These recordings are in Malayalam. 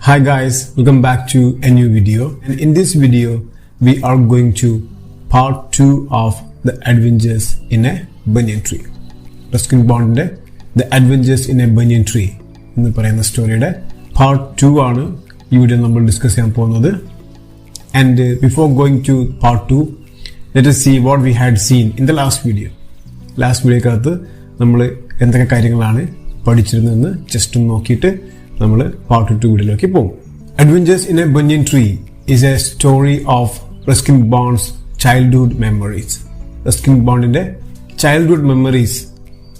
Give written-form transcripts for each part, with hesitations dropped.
Hi guys, welcome back to a new video, and in this video we are going to part 2 of the adventures in a banyan tree. Ruskin Bond The Adventures in a Banyan Tree എന്ന് പറയുന്ന സ്റ്റോറിയുടെ part 2 ആണ് ഈ വീഡിയോ നമ്മൾ ഡിസ്കസ് ചെയ്യാൻ പോകുന്നത്. And before going to part 2, let us see what we had seen in the last video. Last വീഡിയോക്കകത്ത് നമ്മൾ എന്തൊക്കെ കാര്യങ്ങളാണ് പഠിച്ചിരുന്നതെന്ന് ജസ്റ്റ് ഒന്ന് നോക്കിയിട്ട് നമ്മൾ പാർട്ട് 2 വീഡിയോയിലേക്ക് പോകും. Adventures in a Banyan Tree is a story of Ruskin Bond's childhood memories. Ruskin Bondന്റെ childhood memories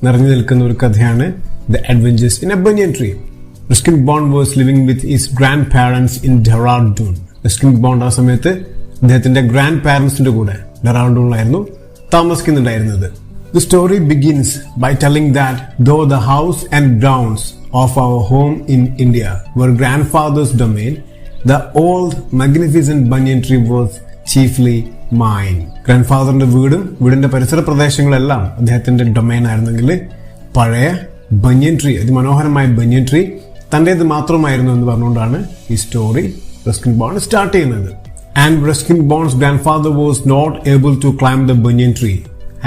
നിറഞ്ഞു നിൽക്കുന്ന ഒരു കഥയാണ് The Adventures in a Banyan Tree. Ruskin Bond was living with his grandparents in Jarico. Ruskin Bond ആ സമയത്ത് അദ്ദേഹത്തിന്റെ ഗ്രാൻഡ് പാരന്റ്സിന്റെ കൂടെ ഡെറാഡൂണിലായിരുന്നു താമസിക്കുന്നുണ്ടായിരുന്നത്. The story begins by telling that though the house and grounds of our home in India were grandfather's domain, the old magnificent banyan tree was chiefly mine. ഗ്രാൻഡ്ഫാദറിന്റെ വീടിന്റെ പരിസര പ്രദേശങ്ങളെല്ലാം അദ്ദേഹത്തിന്റെ ഡൊമൈൻ ആയിരുന്നെങ്കിൽ പഴയ ബനിയൻ ട്രീ, അതിമനോഹരമായ ബനിയൻ ട്രീ തന്റേത് മാത്രമായിരുന്നു എന്ന് പറഞ്ഞുകൊണ്ടാണ് ഈ സ്റ്റോറി റസ്കിൻ ബോണ്ട് സ്റ്റാർട്ട് ചെയ്യുന്നത്. And Ruskin Bond's grandfather was not able to climb the banyan tree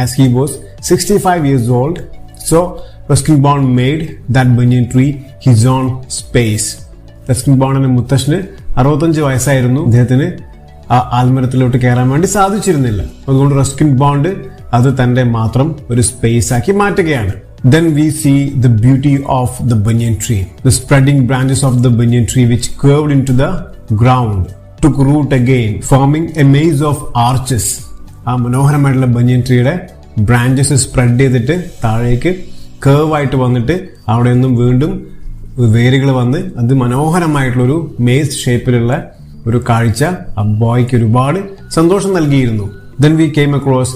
as he was 65 years old. So Ruskin Bond made that banyan tree his own space. Ruskin Bondന്റെ മുത്തശ്ശന് 65 വയസ്സായിരുന്നു. അദ്ദേഹത്തിന് ആ ആൽമരത്തിലോട്ട് കയറാൻ വേണ്ടി സാധിച്ചിരുന്നില്ല. അതുകൊണ്ട് റസ്കിൻ ബോണ്ട് അത് തന്റെ മാത്രം ഒരു സ്പേസ് ആക്കി മാറ്റുകയാണ്. Then we see the beauty of the banyan tree. The spreading branches of the banyan tree which curved into the ground took root again, forming a maze of arches. ആ മനോഹരമായിട്ടുള്ള ബനിയൻ ട്രീയുടെ ബ്രാഞ്ചസ് സ്പ്രെഡ് ചെയ്തിട്ട് താഴേക്ക് കേർവ് ആയിട്ട് വന്നിട്ട് അവിടെ നിന്നും വീണ്ടും വേരുകൾ വന്ന് അത് മനോഹരമായിട്ടുള്ളൊരു മേസ് ഷേപ്പിലുള്ള ഒരു കാഴ്ച ആ ബോയ്ക്ക് ഒരുപാട് സന്തോഷം നൽകിയിരുന്നു. Then we came across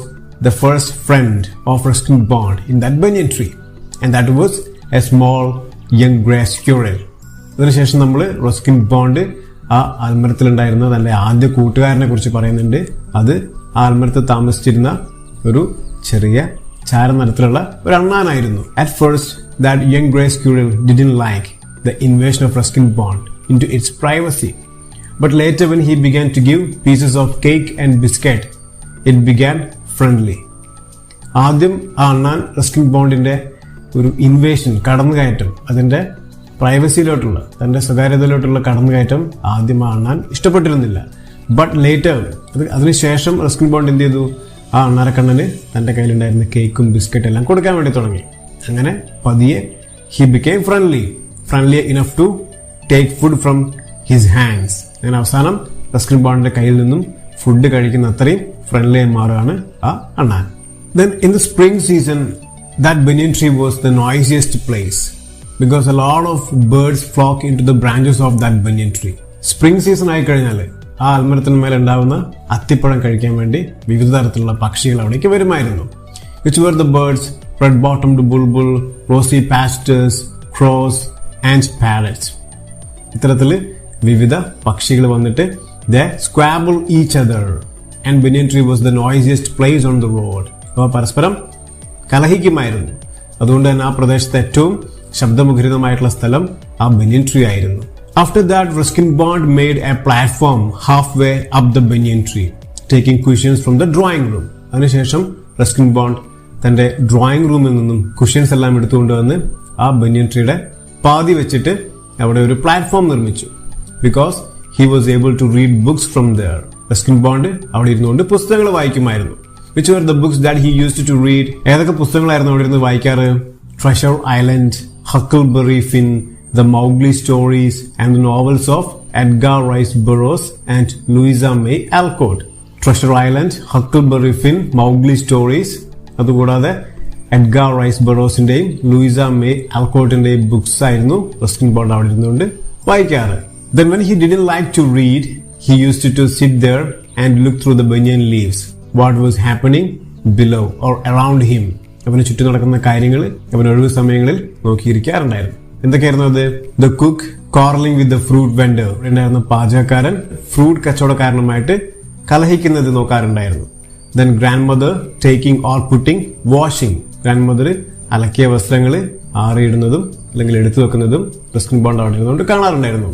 the first friend of Ruskin Bond in that banyan tree, and that was a small young gray squirrel. അതിനുശേഷം നമ്മൾ റസ്കിൻ ബോണ്ട് ആ ആൽമരത്തിലുണ്ടായിരുന്ന തന്റെ ആദ്യ കൂട്ടുകാരനെ കുറിച്ച് പറയുന്നുണ്ട്. അത് ആ ആൽമരത്തിൽ താമസിച്ചിരുന്ന ഒരു ചെറിയ ചാരനിറത്തിലുള്ള ഒരു അണ്ണാനായിരുന്നു. At first, that young gray squirrel didn't like the invasion of Ruskin Bond into its privacy. But later when he began to give pieces of cake and biscuit, it began friendly. ആദ്യം ആ അണ്ണാൻ റസ്കിൻ ബോണ്ടിന്റെ ഒരു ഇൻവേഷൻ, കടന്നുകയറ്റം, അതിന്റെ പ്രൈവസിയിലോട്ടുള്ള തന്റെ സ്വകാര്യതയിലോട്ടുള്ള കടന്നുകയറ്റം ആദ്യം ആ അണ്ണാൻ ഇഷ്ടപ്പെട്ടിരുന്നില്ല. ബട്ട് ലേറ്റർ അതിനുശേഷം റസ്കിൻ ബോണ്ട് എന്ത് ചെയ്തു, ആ അണ്ണാരക്കണ്ണന് തന്റെ കയ്യിലുണ്ടായിരുന്ന കേക്കും ബിസ്ക്കറ്റ് എല്ലാം കൊടുക്കാൻ വേണ്ടി തുടങ്ങി. അങ്ങനെ പതിയെ he became friendly enough to take food from his hands. അങ്ങനെ അവസാനം റസ്കിൻ ബോണ്ടിന്റെ കയ്യിൽ നിന്നും ഫുഡ് കഴിക്കുന്ന അത്രയും ഫ്രണ്ട്ലി ആയി മാറുകയാണ് ആ അണ്ണാൻ. Then in the spring season, that banyan tree was the noisiest place because a lot of birds flock into the branches of that banyan tree. Spring season ആയി കഴിഞ്ഞാൽ ആ ആൽമരത്തിന് മേലെ ഉണ്ടാവുന്ന അത്തിപ്പഴം കഴിക്കാൻ വേണ്ടി വിവിധ തരത്തിലുള്ള പക്ഷികൾ അവിടേക്ക് വരുമായിരുന്നു. Which were the birds red-bottomed bulbul, rosy pastors, crows and parrots. ഇത്തരത്തില് വിവിധ പക്ഷികൾ വന്നിട്ട് they squabble each other, and banyan tree was the noisiest place on the road. അവ പരസ്പരം കലഹിക്കുമായിരുന്നു. അതുകൊണ്ട് തന്നെ ആ പ്രദേശത്തെ ഏറ്റവും ശബ്ദമുഖരിതമായിട്ടുള്ള സ്ഥലം ആ banyan tree ആയിരുന്നു. After that, Ruskin Bond made a platform halfway up the banyan tree, taking cushions from the drawing room. അതിനുശേഷം റസ്കിൻ ബോണ്ട് തന്റെ ഡ്രോയിങ് റൂമിൽ നിന്നും കുഷ്യൻസ് എല്ലാം എടുത്തുകൊണ്ടുവന്ന് ആ ബനിയൻ ട്രീയുടെ പാതി വെച്ചിട്ട് അവിടെ ഒരു പ്ലാറ്റ്ഫോം നിർമ്മിച്ചു. Because he was able to read books from there. Ruskin Bond അവിടെ ഇരുന്നുകൊണ്ട് പുസ്തകങ്ങൾ വായിക്കുമായിരുന്നു. Which were the books that he used to read? ഏതൊക്കെ പുസ്തകങ്ങളായിരുന്നു അവിടെ ഇരുന്ന് വായിക്കാറ്? Treasure Island, Huckleberry Finn, The Mowgli Stories, and the novels of Edgar Rice Burroughs and Louisa May Alcott. Treasure Island, Huckleberry Finn, Mowgli Stories, അതുകൂടാതെ Edgar rice ബറോസിന്റെയും Louisa may ആൽക്കോട്ടിന്റെയും books ആയിരുന്നു റസ്കിൻ ബോണ്ട് അവിടെ ഇരുന്നുകൊണ്ട് വായിക്കാറ്. Then when he didn't like to read, he used to sit there and look through the banyan leaves. What was happening below or around him? അവന് ചുറ്റും നടക്കുന്ന കാര്യങ്ങൾ അവൻ ഒഴിവ് സമയങ്ങളിൽ നോക്കിയിരിക്കാറുണ്ടായിരുന്നു. എന്തൊക്കെയായിരുന്നു അത്? The cook quarreling with the fruit vendor. ഉണ്ടായിരുന്ന പാചകക്കാരൻ ഫ്രൂട്ട് കച്ചവടക്കാരനുമായിട്ട് കലഹിക്കുന്നത് നോക്കാറുണ്ടായിരുന്നു. Then grandmother taking or putting washing. grandmother അലക്കിയ വസ്ത്രങ്ങൾ ആറിയിടുന്നതും അല്ലെങ്കിൽ എടുത്തു വെക്കുന്നതും റസ്കിൻ ബോണ്ട് അവിടെ ഇരുന്നുകൊണ്ട് കാണാറുണ്ടായിരുന്നു.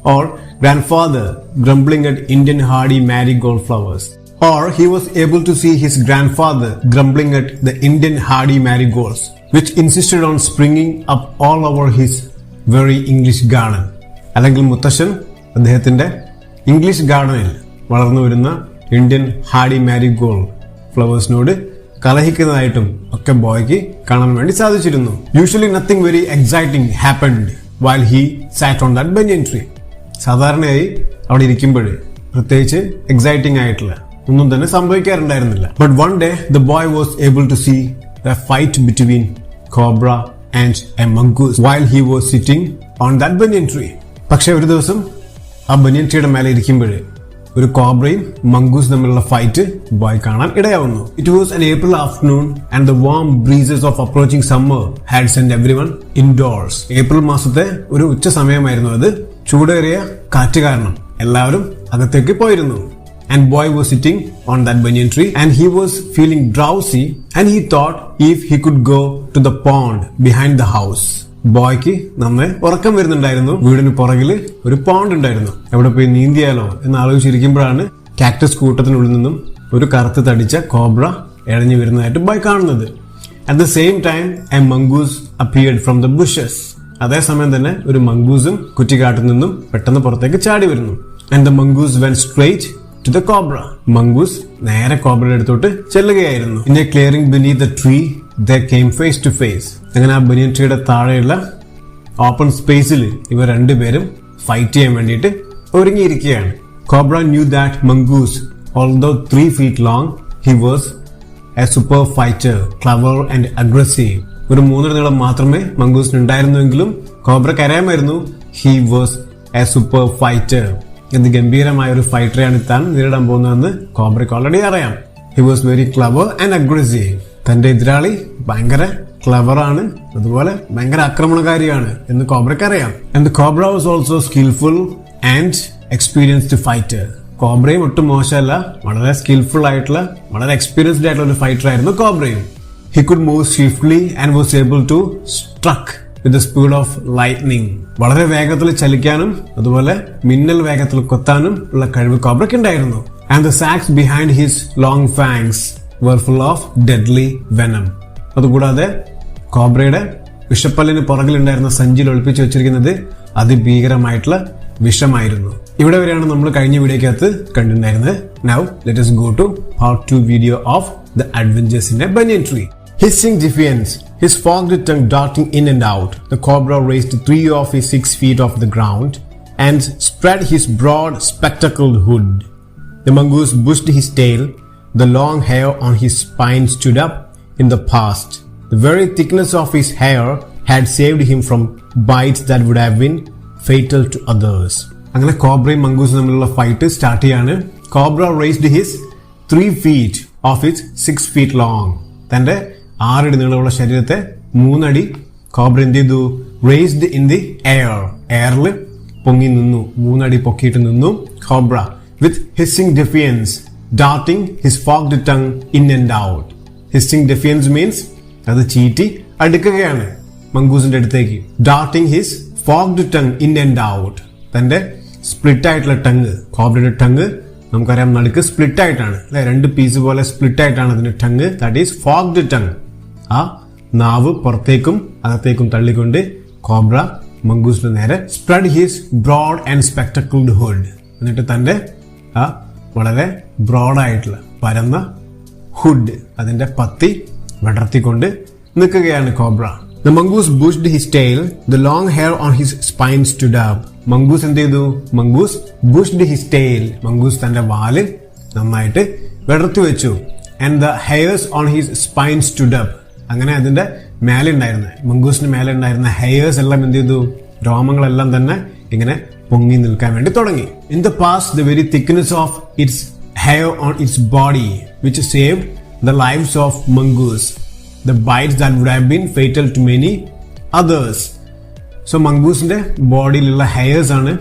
or grandfather grumbling at Indian hardy marigold flowers. Or he was able to see his grandfather grumbling at the Indian hardy marigolds, which insisted on springing up all over his very English garden. അല്ലെങ്കിൽ മുത്തശ്ശൻ അദ്ദേഹത്തിന്റെ ഇംഗ്ലീഷ് ഗാർഡനിൽ വളർന്നു വരുന്ന ഇന്ത്യൻ ഹാർഡി മാരിഗോൾഡ് ഫ്ലവേഴ്സിനോട് കലഹിക്കുന്നതായിട്ടും ഒക്കെ ബോയ്ക്ക് കാണാൻ വേണ്ടി സാധിച്ചിരുന്നു. Usually nothing very exciting happened while he sat on that banyan tree. സാധാരണയായി അവിടെ ഇരിക്കുമ്പോൾ പ്രത്യേകിച്ച് എക്സൈറ്റിംഗ് ആയിട്ടുള്ള ഒന്നും തന്നെ സംഭവിക്കാറുണ്ടായിരുന്നില്ല. But one day the boy was able to see the fight between cobra and a mongoose while he was sitting on that banyan tree. പക്ഷെ ഒരു ദിവസം ആ ബനിയൻ ട്രീയുടെ മേലെ ഇരിക്കുമ്പോൾ ഒരു കോബ്രയും മംഗൂസ് തമ്മിലുള്ള ഫൈറ്റ് ബോയ് കാണാൻ ഇടയാവുന്നു. It was an April afternoon and the warm breezes of approaching summer had sent everyone indoors. April മാസത്തെ ഒരു ഉച്ച സമയമായിരുന്നു അത്. ചൂടേറിയ കാറ്റ് കാരണം എല്ലാവരും അകത്തേക്ക് പോയിരുന്നു. And boy was sitting on that banyan tree and he was feeling drowsy and he thought if he could go to the pond behind the house. ബോയ്ക്ക് നന്നെ ഉറക്കം വരുന്നുണ്ടായിരുന്നു. വീടിന് പുറകില് ഒരു പോണ്ട് ഉണ്ടായിരുന്നു. എവിടെ പോയി നീന്തിയാലോ എന്ന് ആലോചിച്ചിരിക്കുമ്പോഴാണ് കാക്ടസ് കൂട്ടത്തിനുള്ളിൽ നിന്നും ഒരു കറുത്ത് തടിച്ച കോബ്ര ഇഴഞ്ഞു വരുന്നതായിട്ട് ബോയ് കാണുന്നത്. At the same time A mongoose appeared from the bushes. അതേസമയം തന്നെ ഒരു മംഗൂസും കുറ്റിക്കാട്ടിൽ നിന്നും പെട്ടെന്ന് പുറത്തേക്ക് ചാടി വരുന്നു. And the mongoose went straight to the cobra. Mongoose നേരെ കോബ്രയുടെ അടുത്തോട്ട് ചെല്ലുകയായിരുന്നു. In a clearing beneath the tree they came face to face. അങ്ങനെ ആ ബനിയൻ ട്രീയുടെ താഴെയുള്ള ഓപ്പൺ സ്പേസിൽ ഇവർ രണ്ടുപേരും ഫൈറ്റ് ചെയ്യാൻ വേണ്ടിയിട്ട് ഒരുങ്ങിയിരിക്കുകയാണ്. Cobra knew that mongoose, although 3 feet long, he was a super fighter, clever and aggressive. ഒരു 3 നീളം മാത്രമേ മംഗൂസിന് ഉണ്ടായിരുന്നുവെങ്കിലും കോബ്രക്ക് അറിയാമായിരുന്നു he was a super fighter. എന്ത് ഗംഭീരമായ ഒരു ഫൈറ്ററെയാണ് താൻ നേരിടാൻ പോകുന്നതെന്ന് കോബ്രയ്ക്ക് ഓൾറെഡി അറിയാം. He was very clever and aggressive. തന്റെ എതിരാളി ഭയങ്കര ക്ലവറാണ്, അതുപോലെ ഭയങ്കര ആക്രമണകാരിയാണ് എന്ന് കോബ്രയ്ക്ക് അറിയാം. And cobra was also skilful and experienced fighter. കോബ്രയും ഒട്ടും മോശമല്ല, വളരെ സ്കിൽഫുൾ ആയിട്ടുള്ള വളരെ എക്സ്പീരിയൻസ്ഡ് ആയിട്ടുള്ള ഒരു ഫൈറ്റർ ആയിരുന്നു കോബ്രയും. He could move swiftly and was able to struck with the speed of lightning. വളരെ വേഗത്തിൽ ചലിക്കാനും അതുപോലെ മിന്നൽ വേഗത്തിൽ കൊത്താനും ഉള്ള കഴിവ് കോബ്രയ്ക്ക് ഉണ്ടായിരുന്നു. And the sacs behind his long fangs were full of deadly venom. അതുകൂടാതെ കോബ്രയുടെ വിഷപ്പല്ലിന് പുറകിലുണ്ടായിരുന്ന സഞ്ചിയിൽ ഒളിപ്പിച്ചു വെച്ചിരിക്കുന്നത് അതിഭീകരമായിട്ടുള്ള വിഷമായിരുന്നു. ഇവിടെ വരെയാണ് നമ്മൾ കഴിഞ്ഞ വീഡിയോക്കകത്ത് കണ്ടിട്ടുണ്ടായിരുന്നത്. Now let us go to part 2 video of the adventures in a banyan tree. Hissing defiance, his forked tongue darting in and out, the cobra raised 3 of his 6 feet off the ground and spread his broad, spectacled hood. The mongoose bushed his tail. The long hair on his spine stood up in the past. The very thickness of his hair had saved him from bites that would have been fatal to others. അങ്ങനെ കോബ്രയും മംഗൂസും തമ്മിലുള്ള ഫൈറ്റ് സ്റ്റാർട്ട് ചെയ്യാണ്. Cobra raised his 3 feet of its 6 feet long. തന്റെ 6 അടി നീളമുള്ള ശരീരത്തെ 3 അടി കോബ്ര എന്ത് ചെയ്തു? Raised in the air. എയറിൽ പൊങ്ങി നിന്നു, 3 അടി പൊക്കിയിട്ട് നിന്നു cobra. With hissing defiance darting his forked tongue in and out. Hissing defiance means അത് ചീറ്റി അടുക്കുകയാണ് മംഗൂസിന്റെ അടുത്തേക്ക്. Darting his forked tongue in and out. തന്റെ സ്പ്ലിറ്റ് ആയിട്ടുള്ള ടങ്, കോബ്രയുടെ ടങ് നമുക്കറിയാം നടുക്ക് സ്പ്ലിറ്റ് ആയിട്ടാണ് അല്ലെ, 2 പീസ് പോലെ സ്പ്ലിറ്റ് ആയിട്ടാണ് അതിന്റെ tongue. That is forked tongue. ആ നാവ് പുറത്തേക്കും അകത്തേക്കും തള്ളിക്കൊണ്ട് കോബ്ര മംഗൂസിന്റെ നേരെ spread his broad and spectacled hood. എന്നിട്ട് തന്റെ ആ വളരെ ബ്രോഡായിട്ടുള്ള പരന്ന ഹുഡ്, അതിന്റെ പത്തി വിടർത്തിക്കൊണ്ട് നിൽക്കുകയാണ് cobra. The mongoose bushed his tail. The long hair on his spine stood up. Mongoose എന്ത് ചെയ്തു? Mongoose bushed his tail. Mongoose തന്റെ വാല് നന്നായിട്ട് വിടർത്തി വെച്ചു. And the hairs on his spine stood up. അങ്ങനെ അതിന്റെ മേലെ ഉണ്ടായിരുന്ന, മംഗൂസിന് മേലെ ഉണ്ടായിരുന്ന ഹെയർസ് എല്ലാം എന്ത് ചെയ്തു? രോമങ്ങളെല്ലാം തന്നെ ഇങ്ങനെ പൊങ്ങി നിൽക്കാൻ വേണ്ടി തുടങ്ങി. In the past, the very thickness of its hair on its body, which saved the lives of mongoose, the bites that would have been fatal to many others. So മംഗൂസിന്റെ ബോഡിയിലുള്ള ഹെയർസ് ആണ്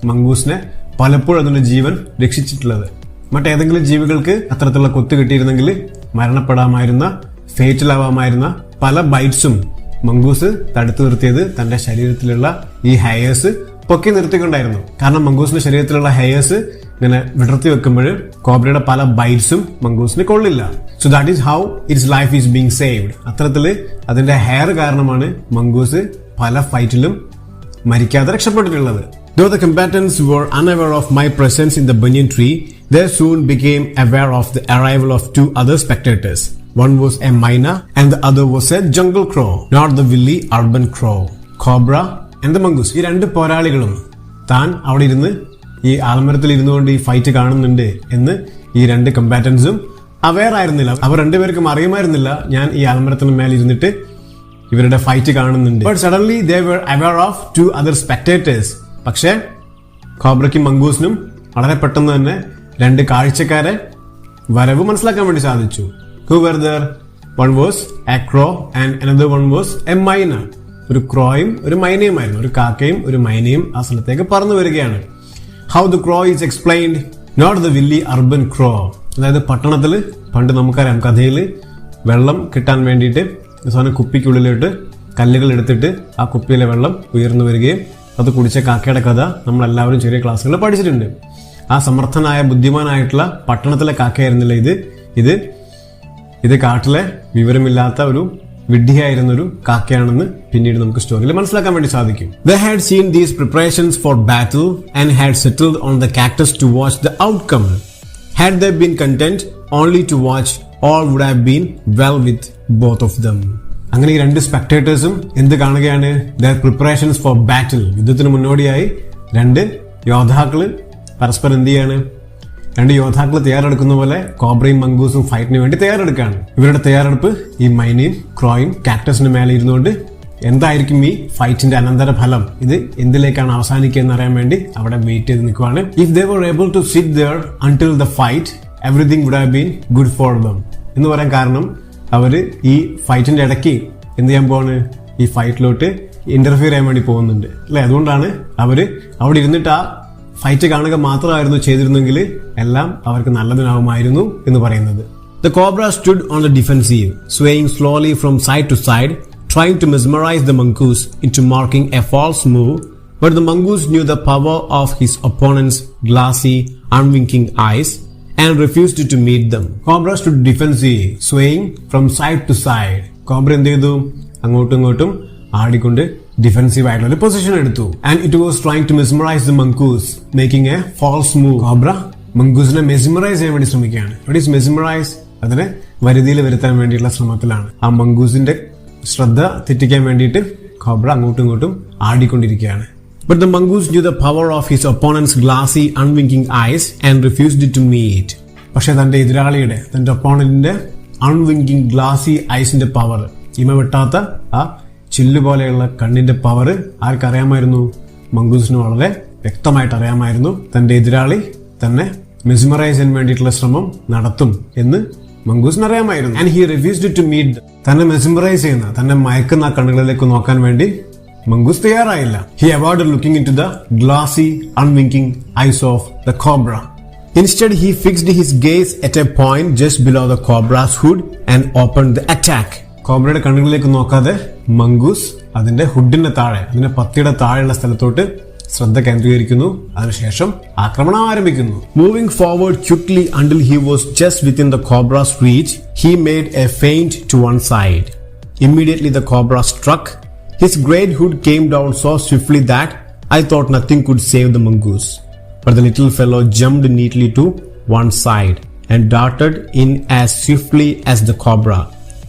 മംഗൂസിനെ പലപ്പോഴും അതിന്റെ ജീവൻ രക്ഷിച്ചിട്ടുള്ളത്. മറ്റേതെങ്കിലും ജീവികൾക്ക് അത്തരത്തിലുള്ള കൊത്ത് കിട്ടിയിരുന്നെങ്കിൽ മരണപ്പെടാമായിരുന്ന, ഫേറ്റൽ ആവാമായിരുന്ന പല ബൈറ്റ്സും മംഗൂസ് തടുത്തു നിർത്തിയത് തന്റെ ശരീരത്തിലുള്ള ഈ ഹെയർസ് പൊക്കി നിർത്തിക്കൊണ്ടായിരുന്നു. കാരണം മംഗൂസിന്റെ ശരീരത്തിലുള്ള ഹെയർസ് ഇങ്ങനെ വിടർത്തി വെക്കുമ്പോൾ കോബ്രയുടെ പല ബൈറ്റ്സും മംഗൂസിന് കൊള്ളില്ല. So that is how it's life is being saved. അത്തരത്തില് അതിന്റെ ഹെയർ കാരണമാണ് മംഗൂസ് പല ഫൈറ്റിലും മരിക്കാതെ രക്ഷപ്പെട്ടിട്ടുള്ളത്. Though the combatants were unaware of my presence in the banyan tree, they soon became aware of the arrival of two other spectators. One was a myna and the other was a jungle crow, not the willy urban crow. Cobra and the mongoose. ഈ രണ്ട് പോരാളികളും താൻ അവിടെ ഇരുന്ന് ഈ ആൽമരത്തിൽ ഇരുന്നുകൊണ്ട് ഈ ഫൈറ്റ് കാണുന്നുണ്ട് എന്ന് ഈ രണ്ട് കമ്പാറ്റൻസും അവെയർ ആയിരുന്നില്ല. അവർ രണ്ടുപേർക്കും അറിയുമായിരുന്നില്ല ഞാൻ ഈ ആൽമരത്തിന് മേൽ ഇരുന്നിട്ട് ഇവരുടെ ഫൈറ്റ് കാണുന്നുണ്ട്. But suddenly they were aware of two other spectators. പക്ഷേ കോബ്രയ്ക്കും മംഗൂസിനും വളരെ പെട്ടെന്ന് തന്നെ രണ്ട് കാഴ്ചക്കാരെ വരവ് മനസ്സിലാക്കാൻ വേണ്ടി സാധിച്ചു. Who were there? One was a crow and another one was a myna. ഒരു ക്രോയും ഒരു മൈനയുമായിരുന്നു. ഒരു കാക്കയും ഒരു മൈനയും ആ സ്ഥലത്തേക്ക് പറന്നു വരികയാണ്. How the crow is explained? Not the willy urban crow. അതായത് പട്ടണത്തിൽ പണ്ട് നമുക്കറിയാം കഥയിൽ വെള്ളം കിട്ടാൻ വേണ്ടിയിട്ട് അവസാനം കുപ്പിക്കുള്ളിലിട്ട് കല്ലുകൾ എടുത്തിട്ട് ആ കുപ്പിയിലെ വെള്ളം ഉയർന്നു വരികയും അത് കുടിച്ച കാക്കയുടെ കഥ നമ്മളെല്ലാവരും ചെറിയ ക്ലാസ്സുകളിൽ പഠിച്ചിട്ടുണ്ട്. ആ സമർത്ഥനായ ബുദ്ധിമാനായിട്ടുള്ള പട്ടണത്തിലെ കാക്കയായിരുന്നില്ല ഇത് കാട്ടിലെ വിവരമില്ലാത്ത ഒരു വിഡ്ഢിയായിരുന്നൊരു കാക്കയാണെന്ന് പിന്നീട് നമുക്ക് സ്റ്റോറിയിൽ മനസ്സിലാക്കാൻ വേണ്ടി സാധിക്കും. They had seen these preparations for battle and had settled on the cactus to watch the outcome. Had they been content only to watch, all would have been well with both of them. അങ്ങനെ ഈ രണ്ട് സ്പെക്ടേറ്റേഴ്സും എന്ത് കാണുകയാണ്? Their preparations for battle. യുദ്ധത്തിന് മുന്നോടിയായി രണ്ട് യോദ്ധാക്കള് പരസ്പരം എന്ത് ചെയ്യാണ്? രണ്ട് യോദ്ധാക്കൾ തയ്യാറെടുക്കുന്ന പോലെ കോബ്രയും മംഗൂസും ഫൈറ്റിന് വേണ്ടി തയ്യാറെടുക്കുകയാണ്. ഇവരുടെ തയ്യാറെടുപ്പ് ഈ മൈനയും ക്രോയും കാക്ടസിന് മേലെ ഇരുന്നുകൊണ്ട് എന്തായിരിക്കും ഈ ഫൈറ്റിന്റെ അനന്തര ഫലം, ഇത് എന്തിലേക്കാണ് അവസാനിക്കുക എന്നറിയാൻ വേണ്ടി അവിടെ വെയിറ്റ് ചെയ്ത് നിൽക്കുവാണ്. If they were able to sit there until the fight everything would have been good for them എന്ന് പറയാൻ കാരണം അവര് ഈ ഫൈറ്റിന്റെ ഇടയ്ക്ക് എന്ത് ചെയ്യാൻ പോവാണ്? ഈ ഫൈറ്റിലോട്ട് ഇന്റർഫിയർ ചെയ്യാൻ വേണ്ടി പോകുന്നുണ്ട് അല്ലെ. അതുകൊണ്ടാണ് അവര് അവിടെ ഇരുന്നിട്ട് ആ ഫൈറ്റ് കാണുക മാത്രമായിരുന്നു ചെയ്തിരുന്നെങ്കിൽ എല്ലാം അവർക്ക് നല്ലതിനാവുമായിരുന്നു എന്ന് പറയുന്നത്. The cobra stood on the defensive, swaying slowly from side to side, trying to mesmerize the mongoose into marking a false move, but the mongoose knew the power of his opponent's glassy, unwinking eyes and refused to meet them. Cobra stood defensive, swaying from side to side. Cobra എന്ത് ചെയ്തു? അങ്ങോട്ടും ഇങ്ങോട്ടും ആടിക്കൊണ്ട് ഡിഫെൻസീവ് ആയിട്ടുള്ള ഒരു പൊസിഷൻ എടുത്തു. And it was trying to mesmerise the mongoose, making a false move. Cobra മംഗൂസിനെ മെസ്മറൈസ് ചെയ്യാൻ വേണ്ടി ശ്രമിക്കുകയാണ്. What is mesmerise? അതിനെ വരുതിയിൽ വരുത്താൻ വേണ്ടിയിട്ടുള്ള ശ്രമത്തിലാണ്. ആ മംഗൂസിന്റെ ശ്രദ്ധ തെറ്റിക്കാൻ വേണ്ടിയിട്ട് കോബ്ര അങ്ങോട്ടും ഇങ്ങോട്ടും ആടിക്കൊണ്ടിരിക്കുകയാണ്. But the mongoose knew the power of his opponent's glassy, unwinking eyes and refused to meet. പക്ഷെ തന്റെ എതിരാളിയുടെ, തന്റെ ഒപ്പോണന്റിന്റെ അൺവിങ്കിങ് ഗ്ലാസി ഐസിന്റെ പവർ, ഇമ വെട്ടാത്ത ആ ചില്ല് പോലെയുള്ള കണ്ണിന്റെ പവർ ആർക്കറിയാമായിരുന്നു? മംഗൂസിന് വളരെ വ്യക്തമായിട്ട് അറിയാമായിരുന്നു. തന്റെ എതിരാളി തന്നെ മെസ്മറൈസ് ചെയ്യാൻ വേണ്ടിയിട്ടുള്ള ശ്രമം നടത്തും എന്ന് മംഗൂസിന് അറിയാമായിരുന്നു. And he refused to meet. തന്നെ മെസ്മറൈസ് ചെയ്യുന്ന, തന്നെ മയക്കുന്ന കണ്ണുകളിലേക്ക് നോക്കാൻ വേണ്ടി മംഗൂസ് തയ്യാറായില്ല. He avoided looking into the glassy unwinking eyes of the cobra. Instead, he fixed his gaze at a point just below the cobra's hood and opened the attack. കോബ്രയുടെ കണ്ണുകളിലേക്ക് നോക്കാതെ മംഗൂസ് അതിന്റെ ഹുഡിന്റെ താഴെ, അതിന്റെ പത്തിയുടെ താഴെയുള്ള സ്ഥലത്തോട്ട് ശ്രദ്ധ കേന്ദ്രീകരിക്കുന്നു. അതിനുശേഷം ആക്രമണം ആരംഭിക്കുന്നു. Moving forward quickly until he was just within the cobra's reach, he made a feint to one side. Immediately the cobra struck. His great hood came down so swiftly that I thought nothing could save the mongoose. But the little fellow jumped neatly to one side and darted in as swiftly as the cobra,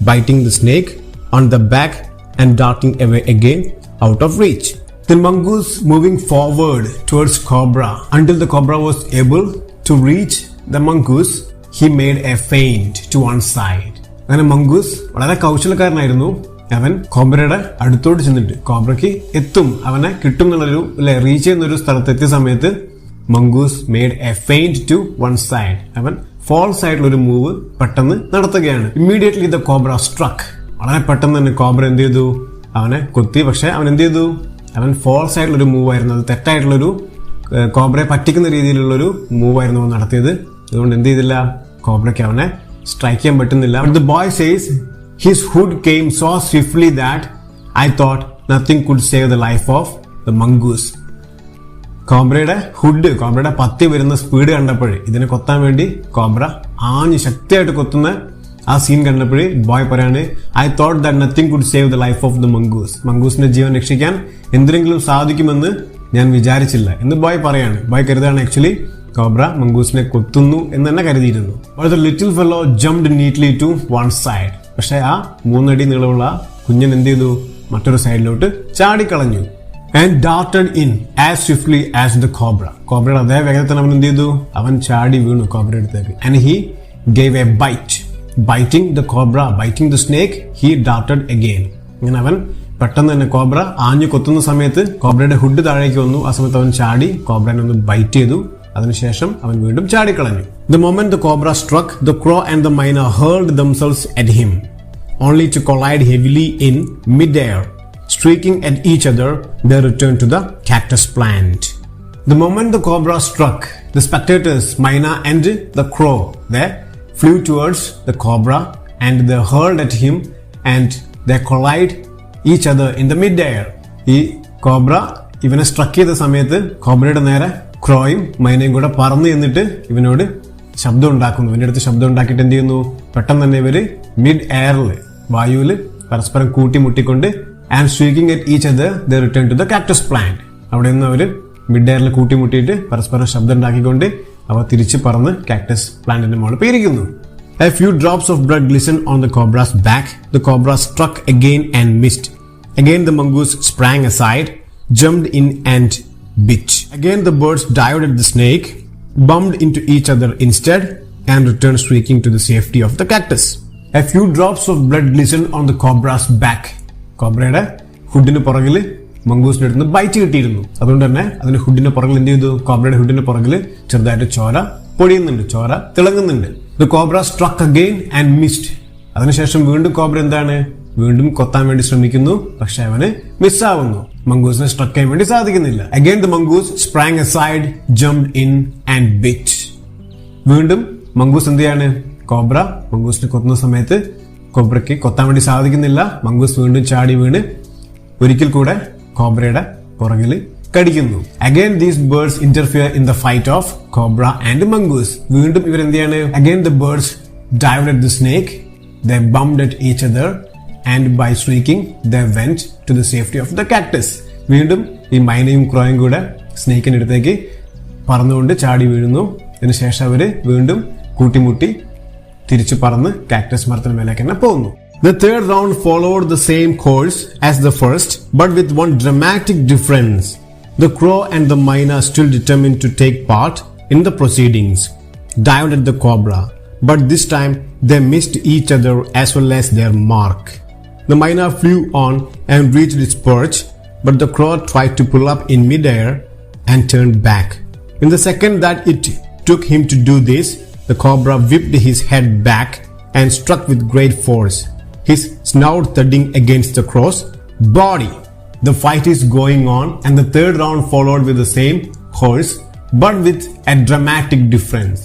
biting the snake on the back and darting away again out of reach. The mongoose moving forward towards cobra until the cobra was able to reach the mongoose, he made a feint to one side. അങ്ങനെ മംഗൂസ് വളരെ കൗശലക്കാരനായിരുന്നു. അവൻ കോബ്രയുടെ അടുത്തോട്ട് ചെന്നിട്ട് കോബ്രയ്ക്ക് എത്തും, അവനെ കിട്ടും എന്നുള്ളൊരു റീച്ച് ചെയ്യുന്നൊരു സ്ഥലത്തെത്തിയ സമയത്ത് mongoose made a feint to one side. അവൻ ഫോൾസ് ആയിട്ടുള്ള ഒരു മൂവ് പെട്ടെന്ന് നടത്തുകയാണ്. Immediately the cobra struck. വളരെ പെട്ടെന്ന് തന്നെ കോബ്ര എന്ത് ചെയ്തു? അവനെ കൊത്തി. പക്ഷെ അവൻ എന്ത് ചെയ്തു? അവൻ ഫോൾസ് ആയിട്ടുള്ള ഒരു മൂവ് ആയിരുന്നു, അത് തെറ്റായിട്ടുള്ളൊരു കോബ്രയെ പറ്റിക്കുന്ന രീതിയിലുള്ളൊരു മൂവ് ആയിരുന്നു അവൻ നടത്തിയത്. അതുകൊണ്ട് എന്ത് ചെയ്തില്ല? കോബ്രയ്ക്ക് അവനെ സ്ട്രൈക്ക് ചെയ്യാൻ പറ്റുന്നില്ല. But the boy says his hood came so swiftly that I thought nothing could save the life of the mongoose. കോബ്രയുടെ കോബ്രയുടെ പത്തി വരുന്ന സ്പീഡ് കണ്ടപ്പോഴേ ഇതിനെ കൊത്താൻ വേണ്ടി കോബ്ര ആഞ്ഞ് ശക്തിയായിട്ട് കൊത്തുന്ന ആ സീൻ കണ്ടപ്പോഴേ ബോയ് പറയാണ്, I thought that nothing could save the life of the mongoose. മംഗൂസിന്റെ ജീവൻ രക്ഷിക്കാൻ എന്തെങ്കിലും സാധിക്കുമെന്ന് ഞാൻ വിചാരിച്ചില്ല എന്ന് ബോയ് പറയാണ്. ബോയ് കരുതാണ് ആക്ച്വലി കോബ്ര മംഗൂസിനെ കൊത്തുന്നു എന്ന് തന്നെ കരുതിയിരുന്നു. But the little fellow jumped neatly to one side. പക്ഷെ ആ 3 അടി നീളമുള്ള കുഞ്ഞൻ എന്ത് ചെയ്തു? മറ്റൊരു സൈഡിലോട്ട് ചാടിക്കളഞ്ഞു. And darted in as swiftly as the cobra. കോബ്രയുടെ അതേ വേഗത്തിൽ അവൻ എന്ത് ചെയ്തു? അവൻ ചാടി വീണു കോബ്രയുടെ അടുത്തേക്ക്. And he gave a bite. Biting the cobra, biting the snake, he darted again. ഇങ്ങനെ അവൻ പെട്ടെന്ന് തന്നെ കോബ്ര ആഞ്ഞു കൊത്തുന്ന സമയത്ത് കോബ്രയുടെ ഹുഡ് താഴേക്ക് വന്നു. ആ സമയത്ത് അവൻ ചാടി കോബ്രനെ ഒന്ന് ബൈറ്റ് ചെയ്തു. അതിനുശേഷം അവൻ വീണ്ടും ചാടിക്കളഞ്ഞു. The moment the cobra struck, the crow and the myna hurled themselves at him, only to collide heavily in mid-air. Streaking at each other, they returned to the cactus plant. The moment the cobra struck, the spectators, myna and the crow, they flew towards the cobra and they hurled at him and they collide each other in the mid-air. ഈ കോബ്ര ഇവനെ സ്ട്രക്ക് ചെയ്ത സമയത്ത് കോബ്രയുടെ നേരെ ക്രോയും മൈനയും കൂടെ പറന്നു ചെന്നിട്ട് ഇവനോട് ശബ്ദം ഉണ്ടാക്കുന്നു. ഇവന്റെ അടുത്ത് ശബ്ദം ഉണ്ടാക്കിയിട്ട് എന്ത് ചെയ്യുന്നു? പെട്ടെന്ന് തന്നെ ഇവര് മിഡ് എയറിൽ വായുവിൽ പരസ്പരം കൂട്ടിമുട്ടിക്കൊണ്ട് and streaking at each other they return to the cactus plant. അവിടെ നിന്ന് അവര് മിഡ് എയറിൽ കൂട്ടിമുട്ടിയിട്ട് പരസ്പരം ശബ്ദം ഉണ്ടാക്കിക്കൊണ്ട് അവ തിരിച്ച് പറന്ന് കാക്ടസ് പ്ലാന്റിന്റെ മുകളിൽ പേരിക്കുന്നു. A few drops of blood glistened on the cobra's back. The cobra struck again and missed. Again the mongoose sprang aside, jumped in and bit. Again the birds dived at the snake, bumped into each other instead, and returned shrieking to the safety of the cactus. A few drops of blood glistened on the cobra's back. കോബ്രയുടെ ഹുഡിന് പുറകിൽ മംഗൂസിന്റെ അടുത്ത് ബൈറ്റ് കിട്ടിയിരുന്നു. അതുകൊണ്ട് തന്നെ അതിന്റെ ഹുഡിന്റെ പുറകിൽ എന്ത് ചെയ്തു? കോബ്രയുടെ ഹുഡിന്റെ പുറകിൽ ചെറുതായിട്ട് ചോര പൊടിയുന്നുണ്ട്, ചോര തിളങ്ങുന്നുണ്ട്. The cobra struck again and missed. അതിനുശേഷം വീണ്ടും കോബ്ര എന്താണ്? വീണ്ടും കൊത്താൻ വേണ്ടി ശ്രമിക്കുന്നു. പക്ഷെ അവന് മിസ്സാവുന്നു. മംഗൂസിനെ സ്ട്രക്ക് ചെയ്യാൻ വേണ്ടി സാധിക്കുന്നില്ല. Again the mongoose sprang aside, jumped in and bit. വീണ്ടും മംഗൂസ് എന്ത് ചെയ്യാണ്? കോബ്ര മംഗൂസിനെ കൊത്തുന്ന സമയത്ത് കോബ്രയ്ക്ക് കൊത്താൻ വേണ്ടി സാധിക്കുന്നില്ല. മംഗൂസ് വീണ്ടും ചാടി വീണ് ഒരിക്കൽ കൂടെ കോബ്രയുടെ പുറകിൽ കടിക്കുന്നു. Again these birds interfere in the fight of cobra and mongoose. വീണ്ടും ഇവരെന്ത് ചെയ്യാണ്? Again the birds dived at the snake, they bumped at each other and by shrieking they went to the safety of the cactus. വീണ്ടും ഈ മൈനയും ക്രോയും കൂടെ സ്നേക്കിന്റെ അടുത്തേക്ക് പറന്നുകൊണ്ട് ചാടി വീഴുന്നു. ഇതിനുശേഷം അവര് വീണ്ടും കൂട്ടിമുട്ടി തിരിച്ചു പറന്ന് കാക്ടസ് മരത്തിന് മേലേക്ക് തന്നെ പോകുന്നു. The third round followed the same course as the first, but with one dramatic difference. The crow and the myna still determined to take part in the proceedings, dived at the cobra, but this time they missed each other as well as their mark. The myna flew on and reached its perch, but the crow tried to pull up in midair and turned back. In the second that it took him to do this, the cobra whipped his head back and struck with great force, his snout thudding against the crow's body. The fight is going on and the third round followed with the same course but with a dramatic difference.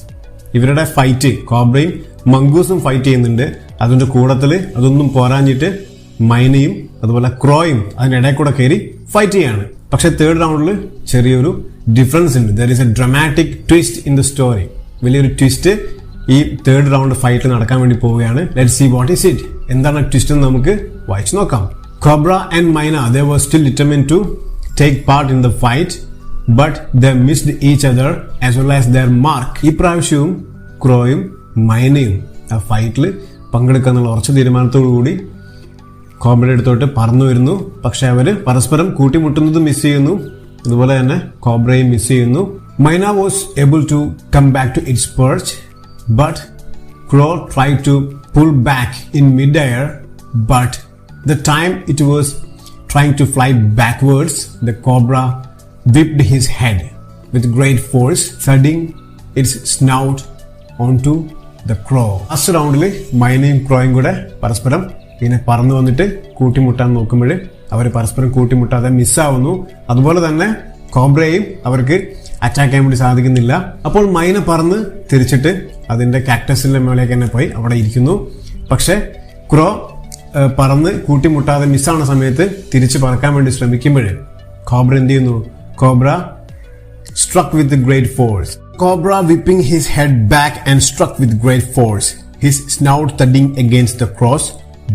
ഇവരുടെ ഫൈറ്റ് കോബ്രയും മംഗൂസും ഫൈറ്റ് ചെയ്യുന്നുണ്ട്. അതിന്റെ കൂടത്തില് അതൊന്നും പോരാഞ്ഞിട്ട് മൈനയും അതുപോലെ ക്രോയും അതിനിടയിൽ കൂടെ കയറി ഫൈറ്റ് ചെയ്യാണ്. പക്ഷെ തേർഡ് റൗണ്ടിൽ ചെറിയൊരു ഡിഫറൻസ് ഉണ്ട്. There is a dramatic twist in the story. വലിയൊരു ട്വിസ്റ്റ് ഈ തേർഡ് റൗണ്ട് ഫൈറ്റ് നടക്കാൻ വേണ്ടി പോവുകയാണ്. Let's see what is it. എന്താണ് ട്വിസ്റ്റ് എന്ന് നമുക്ക് വായിച്ചു നോക്കാം. Cobra and myna, they were still determined to take part in the fight, but they missed each other as well as their mark. ഈ പ്രാവശ്യവും ക്രോയും മൈനയും ആ ഫൈറ്റിൽ പങ്കെടുക്കാന്നുള്ള ഉറച്ച തീരുമാനത്തോടുകൂടി കോബ്രയുടെ അടുത്തോട്ട് പറന്നു വരുന്നു. പക്ഷെ അവര് പരസ്പരം കൂട്ടിമുട്ടുന്നത് മിസ് ചെയ്യുന്നു. അതുപോലെ തന്നെ കോബ്രയും മിസ് ചെയ്യുന്നു. Myna was able to come back to its perch, but crow tried to pull back in midair, but the time it was trying to fly backwards, the cobra whipped his head with great force, thudding its snout onto the crow. First റൗണ്ടിൽ മൈനയും ക്രോയും കൂടെ പരസ്പരം ഇങ്ങനെ പറന്നു വന്നിട്ട് കൂട്ടിമുട്ടാൻ നോക്കുമ്പോൾ അവർ പരസ്പരം കൂട്ടിമുട്ടാതെ മിസ്സാവുന്നു. അതുപോലെ തന്നെ കോബ്രയും അവർക്ക് അറ്റാക്ക് ചെയ്യാൻ വേണ്ടി സാധിക്കുന്നില്ല. അപ്പോൾ മൈന പറന്ന് തിരിച്ചിട്ട് അതിന്റെ കാക്ടസിന്റെ മേലേക്ക് തന്നെ പോയി അവിടെ ഇരിക്കുന്നു. പക്ഷെ ക്രോ പറന്ന് കൂട്ടിമുട്ടാതെ മിസ്സാവുന്ന സമയത്ത് തിരിച്ച് പറക്കാൻ വേണ്ടി ശ്രമിക്കുമ്പോൾ കോബ്ര എന്ത് ചെയ്യുന്നു? Cobra struck with great force. Cobra whipping his head back and struck with great force, his snout thudding against the cross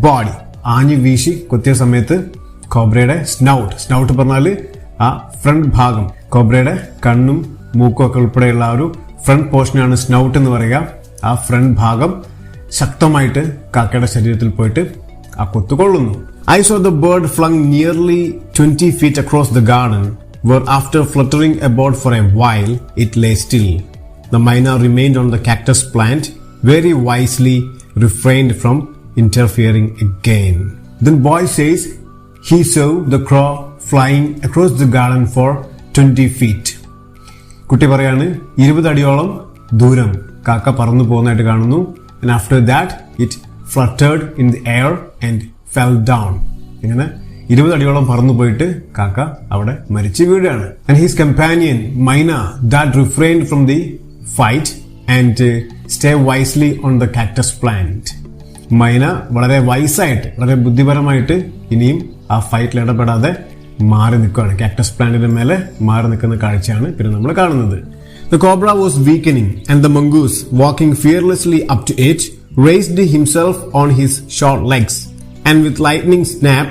body. ആഞ്ഞു വീശി കൊത്തിയ സമയത്ത് കോബ്രയുടെ സ്നൗട്ട് പറഞ്ഞാല് ആ ഫ്രണ്ട് ഭാഗം, കോബ്രയുടെ കണ്ണും മൂക്കും ഒക്കെ ഉൾപ്പെടെയുള്ള ആ ഒരു ഫ്രണ്ട് പോർഷനാണ് സ്നൗട്ട് എന്ന് പറയുക. ആ ഫ്രണ്ട് ഭാഗം ശക്തമായിട്ട് കാക്കയുടെ ശരീരത്തിൽ പോയിട്ട് ആ കൊത്തുകൊള്ളുന്നു. I saw the bird flung nearly 20 feet across the garden, where after fluttering about for a while, it lay still. The myna remained on the cactus plant, very wisely refrained from interfering again. Then boy says he saw the crow flying across the garden for 20 feet. കുട്ടി പറയാണ് 20 അടിയോളം ദൂരം കാക്ക പറന്നു പോകുന്നതായിട്ട് കാണുന്നു. And after that it fluttered in the air and fell down. ഇങ്ങനെ 20 അടിയോളം പറന്നു പോയിട്ട് കാക്ക അവിടെ മരിച്ചു വീഴാണ്. And his companion Myna that refrained from the fight and stay wisely on the cactus plant. മൈന വളരെ വൈസായിട്ട്, വളരെ ബുദ്ധിപരമായിട്ട് ഇനിയും ആ ഫൈറ്റിൽ ഇടപെടാതെ മാറി നിൽക്കുകയാണ്. കാക്ടസ് പ്ലാന്റിന്റെ മേലെ മാറി നിൽക്കുന്ന കാഴ്ചയാണ് പിന്നെ നമ്മൾ കാണുന്നത്. The cobra was weakening and the mongoose, walking fearlessly up to it, raised himself on his short legs and with lightning snap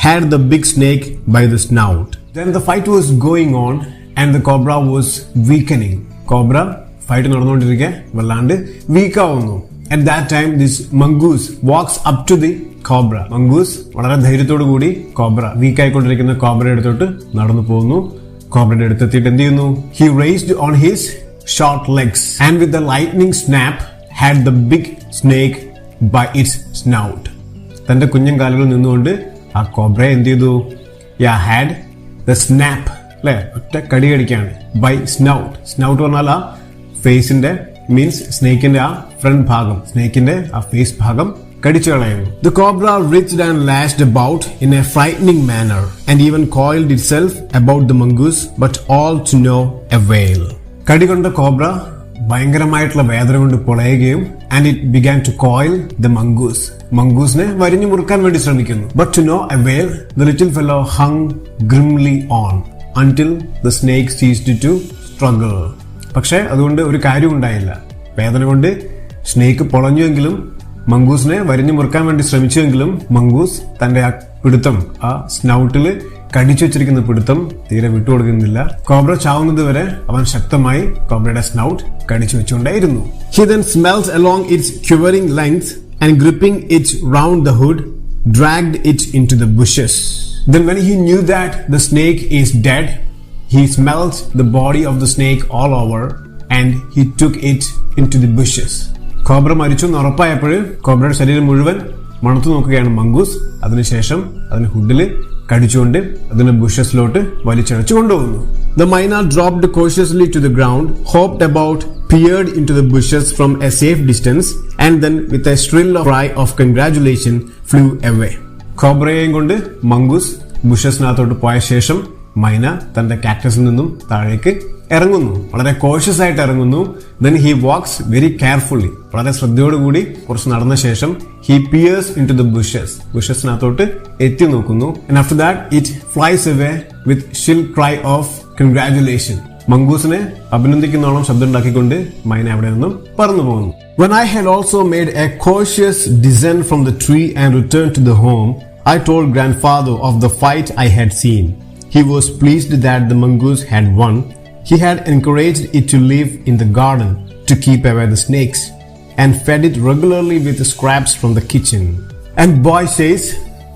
had the big snake by the snout. Then the fight was going on and the cobra was weakening. Cobra fight നടന്നുകൊണ്ടിരിക്കെ വല്ലാണ്ട് വീക്ക് ആവുന്നു. At that time this mongoose walks up to the cobra. Mongoose വളരെ ധൈര്യത്തോടു കൂടി കോബ്ര, വീക്ക് ആയിക്കൊണ്ടിരിക്കുന്ന കോബ്രയുടെ അടുത്തോട്ട് നടന്നു പോകുന്നു. കോബ്രയുടെ അടുത്തെത്തിയിട്ട് എന്ത് ചെയ്യുന്നു? He raised on his short legs and with the lightning snap had the big snake by its snout. തന്റെ കുഞ്ഞൻ കാലുകളിൽ നിന്നുകൊണ്ട് ആ കോബ്രയെ എന്ത് ചെയ്തു? had the snap, അല്ലെ, ഒറ്റ കടി കടിക്കാണ്. by snout. സ്നൗട്ട് പറഞ്ഞാൽ ആ ഫേസിന്റെ മീൻസ് സ്നേക്കിന്റെ ആ ഫ്രണ്ട് ഭാഗം, സ്നേക്കിന്റെ ആ ഫേസ് ഭാഗം കടിച്ചു കളയുന്നു. The cobra writhed and lashed about in a frightening manner and even coiled itself about the mongoose, but all to no avail. കടികൊണ്ട കോബ്ര ഭയങ്കരമായിട്ടുള്ള വേദന കൊണ്ട് പൊളയുകയും and it began to coil the mongoose. മംഗൂസിനെ വരിഞ്ഞു മുറുക്കാൻ വേണ്ടി ശ്രമിക്കുന്നു. But to no avail, the little fellow hung grimly on until the snake ceased to struggle. പക്ഷെ അതുകൊണ്ട് ഒരു കാര്യം ഉണ്ടായില്ല. വേദന കൊണ്ട് സ്നേക്ക് പൊളഞ്ഞുവെങ്കിലും മംഗൂസിനെ വരിഞ്ഞു മുറുക്കാൻ വേണ്ടി ശ്രമിച്ചുവെങ്കിലും മംഗൂസ് തന്റെ ആ പിടുത്തം, ആ സ്നൗട്ടില് കടിച്ചു വെച്ചിരിക്കുന്ന പിടുത്തം തീരെ വിട്ടുകൊടുക്കുന്നില്ല. കോബ്ര ചാവുന്നത് വരെ അവൻ ശക്തമായി കോബ്രയുടെ സ്നൗട്ട് കടിച്ചു വെച്ചുകൊണ്ടേയിരുന്നു. He then smelt along its quivering length and gripping it round the hood, dragged it into the bushes. Then when he knew that the snake is dead, he smelled the body of the snake all over and he took it into the bushes. Cobra മരിച്ചു എന്ന് ഉറപ്പായപ്പോൾ കോബ്രയുടെ ശരീരം മുഴുവൻ മണത്തു നോക്കുകയാണ് മംഗൂസ്. അതിനുശേഷം അതിന് ഹുഡില് കടിച്ചുകൊണ്ട് അതിനെ ബുഷസിലോട്ട് വലിച്ചഴച്ചു കൊണ്ടുപോകുന്നു. The myna dropped cautiously to the ground, hopped about, peered into the bushes from a safe distance and then with a shrill cry of congratulation flew away. കോബ്രയെയും കൊണ്ട് മംഗൂസ് ബുഷസിനകത്തോട്ട് പോയ ശേഷം മൈന തന്റെ കാക്ടസിൽ നിന്നും താഴേക്ക് ഇറങ്ങുന്നു. വളരെ കോഷ്യസ് ആയിട്ട് ഇറങ്ങുന്നു. Then he walks very carefully. വളരെ ശ്രദ്ധയോടുകൂടി കുറച്ച് നടന്ന ശേഷം he peers into the bushes. ബുഷസിനകത്തോട്ട് എത്തി നോക്കുന്നു. And after that it flies away with shrill cry of congratulation. മംഗൂസിനെ അഭിനന്ദിക്കുന്നോളം ശബ്ദം ഉണ്ടാക്കിക്കൊണ്ട് മൈന അവിടെ നിന്നും പറന്നു പോകുന്നു. When I had also made a cautious descent from the tree and returned to the home, I told grandfather of the fight I had seen. He was pleased that the mongoose had won. He had encouraged it to live in the garden to keep away the snakes and fed it regularly with scraps from the kitchen. And boy says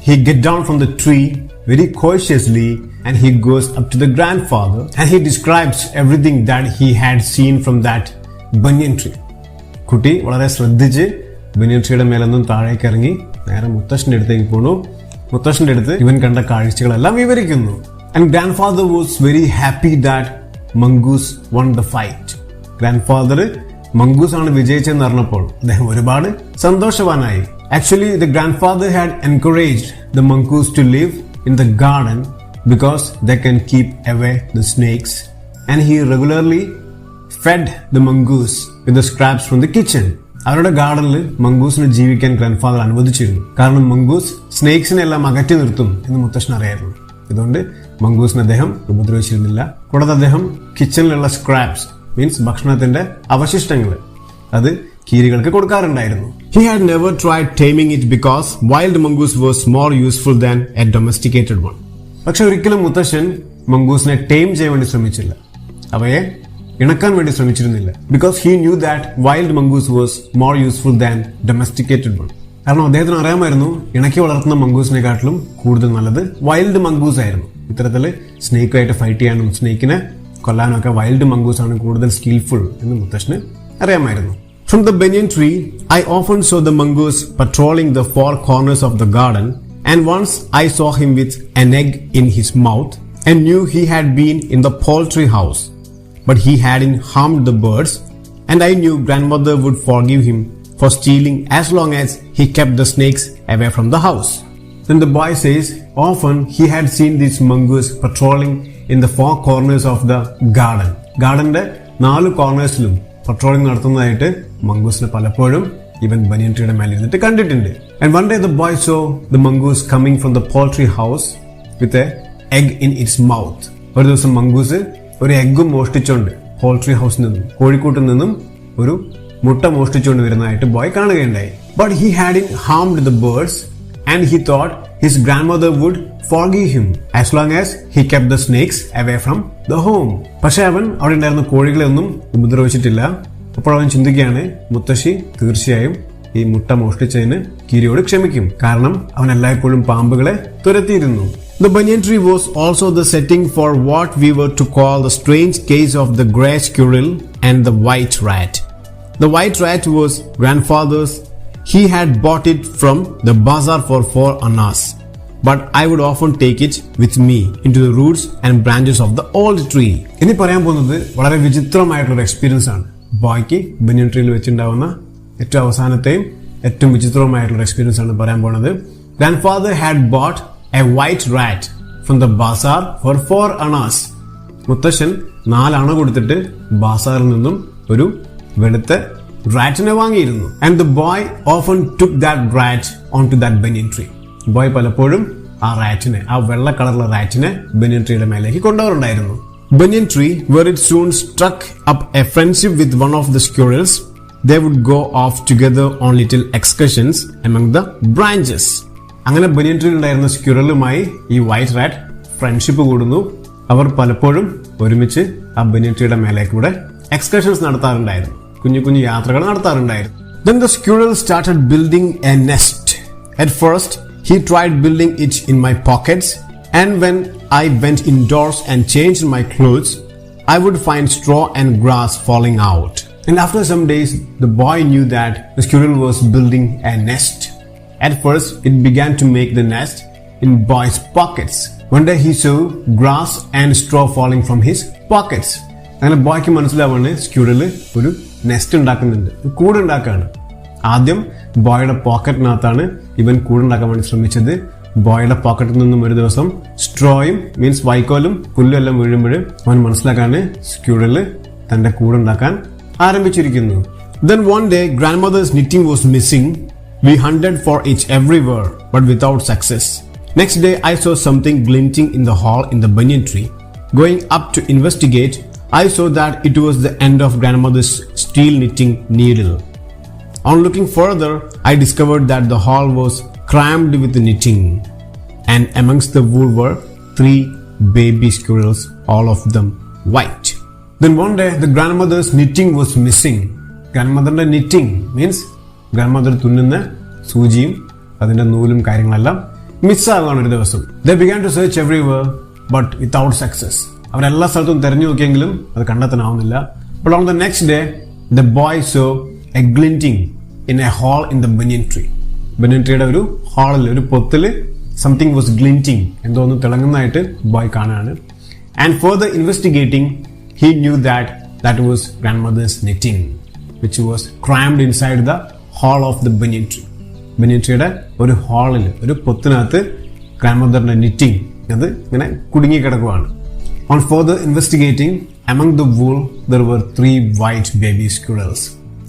he get down from the tree very cautiously and he goes up to the grandfather and he describes everything that he had seen from that banyan tree. കുട്ടി വളരെ ശ്രദ്ധിച്ച് ബനിയൻ ട്രീയുടെ മേലെ നിന്നും താഴേക്ക് ഇറങ്ങി നേരെ മുത്തശ്ശന്റെ അടുത്തേക്ക് പോണു. മുത്തശ്ശന്റെ അടുത്ത് ഇവൻ കണ്ട കാഴ്ചകളെല്ലാം വിവരിക്കുന്നു. And grandfather was very happy that mongoose won the fight. Grandfather mongoose ആണ് വിജയിച്ചെന്ന് അറിഞ്ഞപ്പോൾ അദ്ദേഹം ഒരുപാട് സന്തോഷവാനായി. Actually the grandfather had encouraged the mongoose to live in the garden because they can keep away the snakes and he regularly fed the mongoose with the scraps from the kitchen. അവരുടെ ഗാർഡനിൽ മംഗൂസിന് ജീവിക്കാൻ ഗ്രാൻഡ്ഫാദർ അനുവദിച്ചിരുന്നു. കാരണം മംഗൂസ് സ്നേക്സിനെ എല്ലാം അകറ്റി നിർത്തും എന്ന് മുത്തശ്ശൻ അറിയായിരുന്നു. ഇതുകൊണ്ട് മംഗൂസിനെ അദ്ദേഹം ഉപദ്രവിച്ചിരുന്നില്ല. കൂടാതെ അദ്ദേഹം കിച്ചണിലുള്ള സ്ക്രാപ്സ് മീൻസ് ഭക്ഷണത്തിന്റെ അവശിഷ്ടങ്ങൾ അത് കീരികൾക്ക് കൊടുക്കാറുണ്ടായിരുന്നു. He had never tried taming it because wild mongoose was more useful than a domesticated one. പക്ഷെ ഒരിക്കലും മുത്തശ്ശൻ മംഗൂസിനെ ടൈം ചെയ്യാൻ വേണ്ടി ശ്രമിച്ചില്ല, അവയെ ഇണക്കാൻ വേണ്ടി ശ്രമിച്ചിരുന്നില്ല. Because he knew that wild mongoose was more useful than domesticated one. കാരണം അദ്ദേഹത്തിന് അറിയാമായിരുന്നു ഇണക്കി വളർത്തുന്ന മംഗൂസിനെക്കാട്ടിലും കൂടുതൽ നല്ലത് വൈൽഡ് മംഗൂസ് ആയിരുന്നു. ഇത്തരത്തില് സ്നേക്കുമായിട്ട് ഫൈറ്റ് ചെയ്യാനും സ്നേക്കിനെ കൊല്ലാനും ഒക്കെ വൈൽഡ് മംഗൂസ് ആണ് കൂടുതൽ സ്കിൽഫുൾ എന്ന് മുത്തശ്ശന് അറിയാമായിരുന്നു. From the banyan tree, I often saw the mongoose patrolling the four corners of the garden, and once I saw him with an egg in his mouth and knew he had been in the poultry house, but he hadn't harmed the birds, and I knew grandmother would forgive him for stealing as long as he kept the snakes away from the house. Then the boy says, often he had seen this mongoose patrolling in the four corners of the garden. Garden-ന്റെ 4 കോർണേഴ്സിലും പട്രോളിംഗ് നടത്തുന്നതായിട്ട് മംഗൂസിനെ പലപ്പോഴും ഇവൻ ബനിയൻ ട്രീയുടെ മേലെ ഇരുന്നിട്ട് കണ്ടിട്ടുണ്ട്. And one day the boy saw the mongoose coming from the poultry house with a egg in its mouth. ഒരു ദിവസം മംഗൂസ് ഒരു എഗ്ഗും മോഷ്ടിച്ചുകൊണ്ട് പോൾട്രി ഹൗസിൽ നിന്നും കോഴിക്കൂട്ടിൽ നിന്നും ഒരു മുട്ട മോഷ്ടിച്ചുകൊണ്ട് വരുന്നതായിട്ട് ബോയ് കാണുകയുണ്ടായി. But he hadn't harmed the birds and he thought his grandmother would forgive him as long as he kept the snakes away from the home. പക്ഷെ അവൻ അവിടെ ഉണ്ടായിരുന്ന കോഴികളെ ഒന്നും ഉപദ്രവിച്ചിട്ടില്ല. അപ്പോൾ അവൻ ചിന്തിക്കുകയാണ്, മുത്തശ്ശി തീർച്ചയായും ഈ മുട്ട മോഷ്ടിച്ചതിന് കീരിയോട് ക്ഷമിക്കും, കാരണം അവൻ എല്ലായ്പ്പോഴും പാമ്പുകളെ തുരത്തിയിരുന്നു. The banyan tree was also the setting for what we were to call the strange case of the grey squirrel and the white rat. The white rat was grandfather's. He had bought it from the bazaar for 4 annas. But I would often take it with me into the roots and branches of the old tree. ഇനി പറയാൻ പോകുന്നത് വളരെ വിചിത്രമായിട്ടുള്ള എക്സ്പീരിയൻസ് ആണ്. ബോയ്ക്ക് ബനിയൻ ട്രീയിൽ വെച്ചുണ്ടാവുന്ന ഏറ്റവും അവസാനത്തെയും ഏറ്റവും വിചിത്രമായിട്ടുള്ള എക്സ്പീരിയൻസ് ആണ് പറയാൻ പോകുന്നത്. Grandfather had bought a white rat from the bazaar for 4 annas. മുത്തശ്ശൻ 4 അണ കൊടുത്തിട്ട് ബാസാറിൽ നിന്നും ഒരു വെളുത്ത റാറ്റിനെ വാങ്ങിയിരുന്നു. And the boy often took that rat onto that banyan tree. Boy പലപ്പോഴും ആ റാറ്റിനെ, ആ വെള്ള കളറുള്ള റാറ്റിനെ ബനിയൻ ട്രീയുടെ മേലേക്ക് കൊണ്ടുപോകാറുണ്ടായിരുന്നു. Banyan tree, where it soon struck up a friendship with one of the squirrels, they would go off together on little excursions among the branches. അങ്ങനെ ബനിയൻ ട്രീയിൽ ഉണ്ടായിരുന്ന സ്ക്വിറലുമായി ഈ വൈറ്റ് റാറ്റ് ഫ്രണ്ട്ഷിപ്പ് കൂടുന്നു. അവർ പലപ്പോഴും ഒരുമിച്ച് ആ ബനിയൻ ട്രീയുടെ മേലേക്കൂടെ എക്സ്കർഷൻസ് നടത്താറുണ്ടായിരുന്നു, കുഞ്ഞു കുഞ്ഞു യാത്രകൾ നടത്താറുണ്ടായിരുന്നു. Then the squirrel started building a nest. At first, he tried building it in my pockets, and when I went indoors and changed my clothes, I would find straw and grass falling out. And after some days, the boy knew that the squirrel was building a nest. At first, it began to make the nest in boy's pockets. One day he saw grass and straw falling from his pockets. അങ്ങനെ ബോയ്ക്ക് മനസ്സിലാവാണ് സ്ക്യൂറൽ ഒരു നെസ്റ്റ് ഉണ്ടാക്കുന്നുണ്ട്, കൂടുണ്ടാക്കാണ്. ആദ്യം ബോയുടെ പോക്കറ്റിനകത്താണ് ഇവൻ കൂടുണ്ടാക്കാൻ വേണ്ടി ശ്രമിച്ചത്. ബോയുടെ പോക്കറ്റിൽ നിന്നും ഒരു ദിവസം സ്ട്രോയും മീൻസ് വൈക്കോലും പുല്ലും എല്ലാം വീഴുമ്പോൾ അവൻ മനസ്സിലാക്കാണ് സ്ക്യൂറല് തന്റെ കൂടുണ്ടാക്കാൻ ആരംഭിച്ചിരിക്കുന്നു. Then one day grandmother's knitting was missing. We hunted for it everywhere but without success. Next day I saw something glinting in the hall in the banyan tree. Going up to investigate, I saw that it was the end of grandmother's steel knitting needle. On looking further, I discovered that the hall was crammed with knitting, and amongst the wool were 3 baby squirrels, all of them white. Then one day the grandmother's knitting was missing. Grandmother's knitting means grandmother തുന്നുന്ന സൂചിയും അതിന്റെ നൂലും കാര്യങ്ങളെല്ലാം മിസ്സാകാണ് ഒരു ദിവസം. They began to search everywhere but without success. അവരെല്ലാ സ്ഥലത്തും തെരഞ്ഞു നോക്കിയെങ്കിലും അത് കണ്ടെത്താനാവുന്നില്ല. But on the next day the boy saw a glinting in a hole in the banyan tree. ബനിയൻ ട്രീയുടെ ഒരു ഹാളിൽ, ഒരു പൊത്തില് സംതിങ് വാസ് ഗ്ലിൻറ്റിംഗ്, എന്തോ ഒന്ന് തിളങ്ങുന്നതായിട്ട് ബോയ് കാണാണ്. And further investigating he knew that was grandmother's knitting which was crammed inside the hall of the banyan tree. ബനിയൻ ട്രീയുടെ ഒരു ഹാളിൽ, ഒരു പൊത്തിനകത്ത് ഗ്രാൻഡ്മദറിന്റെ knitting അത് ഇങ്ങനെ കുടുങ്ങി കിടക്കുവാണ്. On further investigating, among the wool there were 3 white baby squirrels.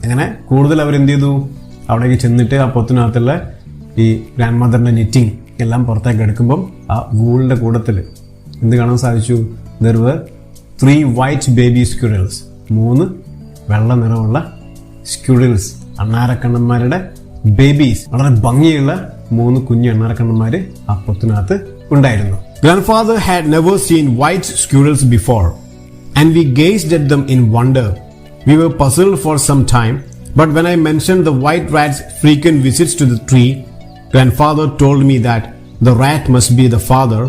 അങ്ങനെ കൂടുതൽ അവർ എന്ത് ചെയ്തു, അവിടേക്ക് ചെന്നിട്ട് ആ പൊത്തിനകത്തുള്ള ഈ ഗ്രാൻഡ്മദറിന്റെ knitting എല്ലാം പുറത്തേക്ക് എടുക്കുമ്പം ആ വൂളിന്റെ കൂട്ടത്തിൽ എന്ത് കാണാൻ സാധിച്ചു? There were 3 white baby squirrels. 3 വെള്ള നിറമുള്ള squirrels, അണ്ണാരക്കണ്ണന്മാരുടെ babies. വളരെ ഭംഗിയുള്ള 3 കുഞ്ഞു അണ്ണാരക്കണ്ണന്മാർ ആ പൊത്തിനകത്ത് ഉണ്ടായിരുന്നു. Grandfather had never seen white squirrels before, and we gazed at them in wonder. We were puzzled for some time, but when I mentioned the white rat's frequent visits to the tree, Grandfather told me that the rat must be the father.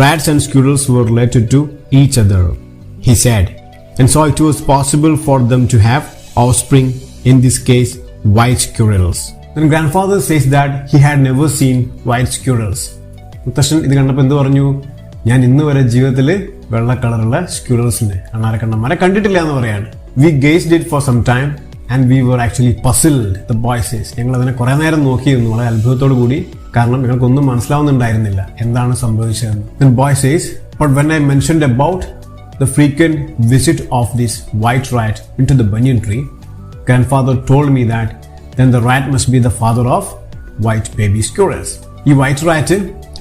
Rats and squirrels were related to each other, he said, and so it was possible for them to have offspring, in this case white squirrels. Then grandfather says that he had never seen white squirrels. മുത്തശ്ശൻ ഇത് കണ്ടപ്പോൾ എന്ത് പറഞ്ഞു? ഞാൻ ഇന്ന് വരെ ജീവിതത്തിൽ വെള്ള കളറുള്ള സ്ക്യൂറൽസിനെ അണ്ണാരക്കണ്ണന്മാരെ കണ്ടിട്ടില്ല എന്ന് പറയാണ്. We gazed it for some time and we were actually puzzled, the boy says. ഞങ്ങൾ അതിനെ കുറെ നേരം നോക്കിയിരുന്നു, വളരെ അത്ഭുതത്തോടു കൂടി, കാരണം ഞങ്ങൾക്കൊന്നും മനസ്സിലാവുന്നുണ്ടായിരുന്നില്ല എന്താണ് സംഭവിച്ചതെന്ന്. Then boy says, but when I mentioned about the frequent visit of this white rat into the banyan tree, grandfather told me that then the rat must be the father of white baby squirrels. ഈ വൈറ്റ് റാറ്റ്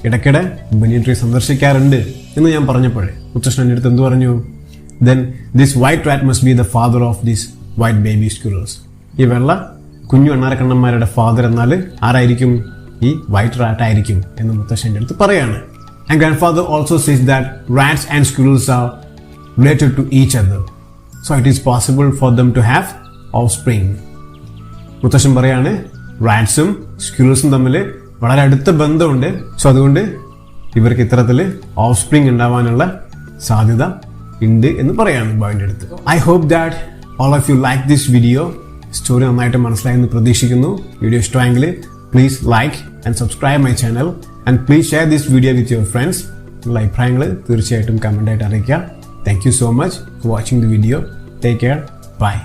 ഇടയ്ക്കിടെ ബനിയൻ ട്രീ സന്ദർശിക്കാറുണ്ട് എന്ന് ഞാൻ പറഞ്ഞപ്പോഴേ മുത്തശ്ശൻ എൻ്റെ അടുത്ത് എന്ത് പറഞ്ഞു? Then this white rat must be the father of these white baby squirrels. ഈ വെള്ള കുഞ്ഞു അണ്ണാരക്കണ്ണന്മാരുടെ ഫാദർ എന്നാൽ ആരായിരിക്കും? ഈ വൈറ്റ് റാറ്റ് ആയിരിക്കും എന്ന് മുത്തശ്ശൻ്റെ അടുത്ത് പറയാണ്. And grandfather also says that rats and squirrels are related to each other, so it is possible for them to have offspring. മുത്തശ്ശൻ പറയാണ് റാറ്റ്സും സ്ക്യൂറൽസും തമ്മിൽ വളരെ അടുത്ത ബന്ധമുണ്ട്, സോ അതുകൊണ്ട് ഇവർക്ക് ഇത്തരത്തിൽ ഓഫ്സ്പ്രിംഗ് ഉണ്ടാവാനുള്ള സാധ്യത ഉണ്ട് എന്ന് പറയാണ് ബോയിന്റെ അടുത്ത്. I hope that all of you like this video. Story നന്നായിട്ട് മനസ്സിലായെന്ന് പ്രതീക്ഷിക്കുന്നു. വീഡിയോ ഇഷ്ടമായെങ്കിൽ please like and subscribe my channel and please share this video with your friends. നിങ്ങളുടെ അഭിപ്രായങ്ങൾ തീർച്ചയായിട്ടും കമൻ്റായിട്ട് അറിയിക്കുക. Thank you so much for watching the video. Take care. By.